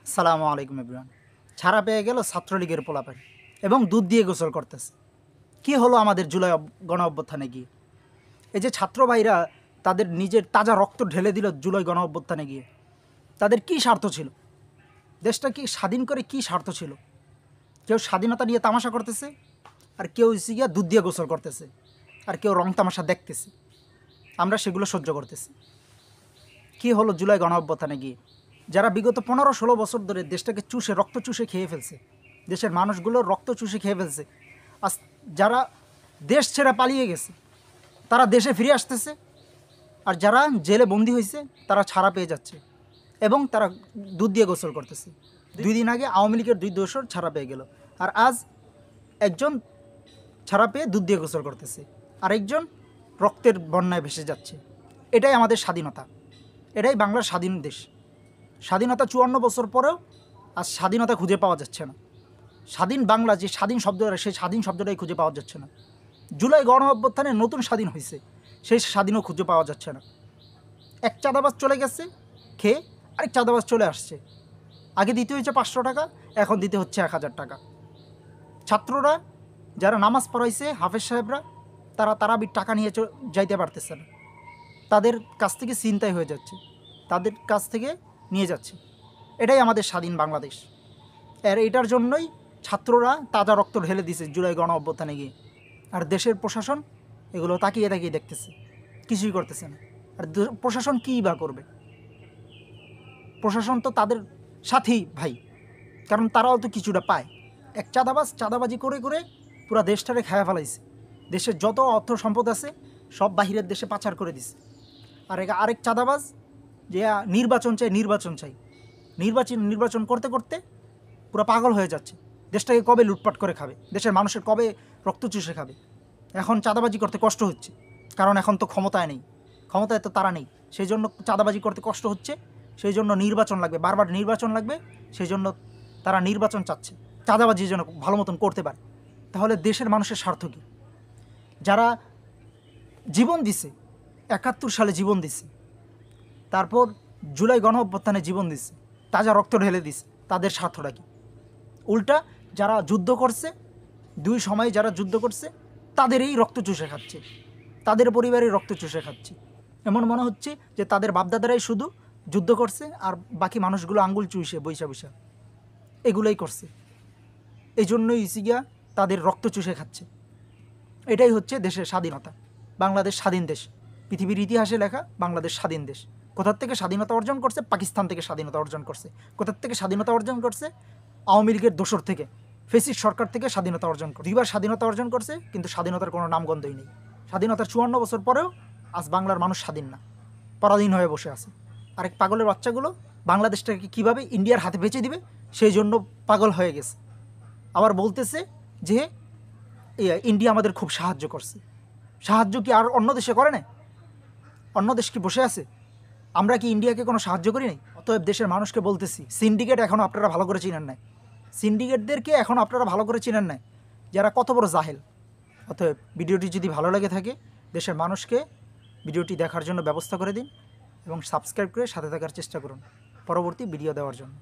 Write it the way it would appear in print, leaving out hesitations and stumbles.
আসসালামু আলাইকুম এভরিওয়ান। ছাড়া পেয়ে গেল ছাত্রলীগের পোলাপান এবং দুধ দিয়ে গোসল করতেছে। কি হলো আমাদের জুলাই গণ অভ্যুত্থানে গিয়ে? এই যে ছাত্র ভাইরা তাদের নিজের তাজা রক্ত ঢেলে দিল জুলাই গণ অভ্যুত্থানে গিয়ে, তাদের কি স্বার্থ ছিল? দেশটা কি স্বাধীন করে কি স্বার্থ ছিল? কেউ স্বাধীনতা নিয়ে তামাশা করতেছে, আর কেউ গিয়া দুধ দিয়ে গোসল করতেছে, আর কেউ রং তামাশা দেখতেছে। আমরা সেগুলো সহ্য করতেছি। কি হলো জুলাই গণ অভ্যুত্থানে গিয়ে? যারা বিগত 15-16 বছর ধরে দেশটাকে চুষে রক্ত চুষে খেয়ে ফেলছে, দেশের মানুষগুলোর রক্ত চুষে খেয়ে ফেলছে, আজ যারা দেশ ছেড়ে পালিয়ে গেছে তারা দেশে ফিরে আসতেছে, আর যারা জেলে বন্দি হয়েছে তারা ছাড়া পেয়ে যাচ্ছে এবং তারা দুধ দিয়ে গোসল করতেছে। 2 দিন আগে আওয়ামী লীগের 2 দোসর ছাড়া পেয়ে গেল, আর আজ একজন ছাড়া পেয়ে দুধ দিয়ে গোসল করতেছে, আরেকজন রক্তের বন্যায় ভেসে যাচ্ছে। এটাই আমাদের স্বাধীনতা, এটাই বাংলার স্বাধীন দেশ। স্বাধীনতা 54 বছর পরেও আজ স্বাধীনতা খুঁজে পাওয়া যাচ্ছে না। স্বাধীন বাংলা যে স্বাধীন শব্দটা, সেই স্বাধীন শব্দটাই খুঁজে পাওয়া যাচ্ছে না। জুলাই গণ অভ্যুত্থানে নতুন স্বাধীন হয়েছে, সেই স্বাধীনও খুঁজে পাওয়া যাচ্ছে না। এক চাঁদাবাজ চলে গেছে খেয়ে, আরেক চাঁদাবাজ চলে আসছে। আগে দিতে হয়েছে 500 টাকা, এখন দিতে হচ্ছে 1000 টাকা। ছাত্ররা যারা নামাজ পড়াইছে, হাফেজ সাহেবরা, তারা তারাবির টাকা নিয়ে যাইতে পারতেছে না। তাদের কাছ থেকে ছিনতাই হয়ে যাচ্ছে, তাদের কাছ থেকে নিয়ে যাচ্ছে। এটাই আমাদের স্বাধীন বাংলাদেশ। এটার জন্যই ছাত্ররা তাজা রক্ত ঢেলে দিছে জুলাই গণ অভ্যুত্থানে গিয়ে। আর দেশের প্রশাসন এগুলো তাকিয়ে তাকিয়ে দেখতেছে, কিছুই করতেছে না। আর প্রশাসন কী বা করবে? প্রশাসন তো তাদের সাথেই ভাই, কারণ তারাও তো কিছুটা পায়। এক চাঁদাবাজ চাঁদাবাজি করে করে পুরো দেশটারে খায়া ফেলাইছে। দেশের যত অর্থ সম্পদ আছে সব বাহিরের দেশে পাচার করে দিছে। আর আরেক চাঁদাবাজ যে নির্বাচন চাই নির্বাচন করতে করতে পুরো পাগল হয়ে যাচ্ছে। দেশটাকে কবে লুটপাট করে খাবে, দেশের মানুষের কবে রক্ত চুষে খাবে। এখন চাঁদাবাজি করতে কষ্ট হচ্ছে, কারণ এখন তো ক্ষমতায় নেই, ক্ষমতায় তো তারা নেই। সেই জন্য চাঁদাবাজি করতে কষ্ট হচ্ছে, সেই জন্য নির্বাচন লাগবে, বারবার নির্বাচন লাগবে। সেই জন্য তারা নির্বাচন চাচ্ছে, চাঁদাবাজি যেন ভালো মতন করতে পারে। তাহলে দেশের মানুষের স্বার্থ কী? যারা জীবন দিছে, 71 সালে জীবন দিছে, তারপর জুলাই গণ অভ্যুত্থানে জীবন দিছে, তাজা রক্ত ঢেলে দিছে, তাদের স্বার্থটা কী? উল্টা যারা যুদ্ধ করছে, 2 সময়ে যারা যুদ্ধ করছে তাদেরই রক্ত চুষে খাচ্ছে, তাদের পরিবারের রক্ত চুষে খাচ্ছে। এমন মনে হচ্ছে যে তাদের বাপদাদারাই শুধু যুদ্ধ করছে আর বাকি মানুষগুলো আঙ্গুল চুষে বৈশা বৈশা এগুলোই করছে। এই জন্যই ইসিগিয়া তাদের রক্ত চুষে খাচ্ছে। এটাই হচ্ছে দেশের স্বাধীনতা। বাংলাদেশ স্বাধীন দেশ, পৃথিবীর ইতিহাসে লেখা বাংলাদেশ স্বাধীন দেশ। কোথার থেকে স্বাধীনতা অর্জন করছে? পাকিস্তান থেকে স্বাধীনতা অর্জন করছে। কোথার থেকে স্বাধীনতা অর্জন করছে? আওয়ামী লীগের দোসর থেকে, ফেসিস্ট সরকার থেকে স্বাধীনতা অর্জন করে 2বার স্বাধীনতা অর্জন করছে, কিন্তু স্বাধীনতার কোনো নামগন্ধই নেই। স্বাধীনতার 54 বছর পরেও আজ বাংলার মানুষ স্বাধীন না, পরাধীন হয়ে বসে আছে। আরেক পাগলের বাচ্চাগুলো বাংলাদেশটাকে কীভাবে ইন্ডিয়ার হাতে বেঁচে দিবে সেই জন্য পাগল হয়ে গেছে। আবার বলতেছে যে ইন্ডিয়া আমাদের খুব সাহায্য করছে। সাহায্য কি আর অন্য দেশে করে না? অন্য দেশ কি বসে আছে? আমরা কি ইন্ডিয়াকে কোনো সাহায্য করি নাই? অতএব দেশের মানুষকে বলতেছি, সিন্ডিকেট এখনও আপনারা ভালো করে চিনেন নাই, সিন্ডিকেটদেরকে এখনও আপনারা ভালো করে চিনেন নাই, যারা কত বড় জাহেল। অতএব ভিডিওটি যদি ভালো লাগে থাকে, দেশের মানুষকে ভিডিওটি দেখার জন্য ব্যবস্থা করে দিন এবং সাবস্ক্রাইব করে সাথে থাকার চেষ্টা করুন পরবর্তী ভিডিও দেওয়ার জন্য।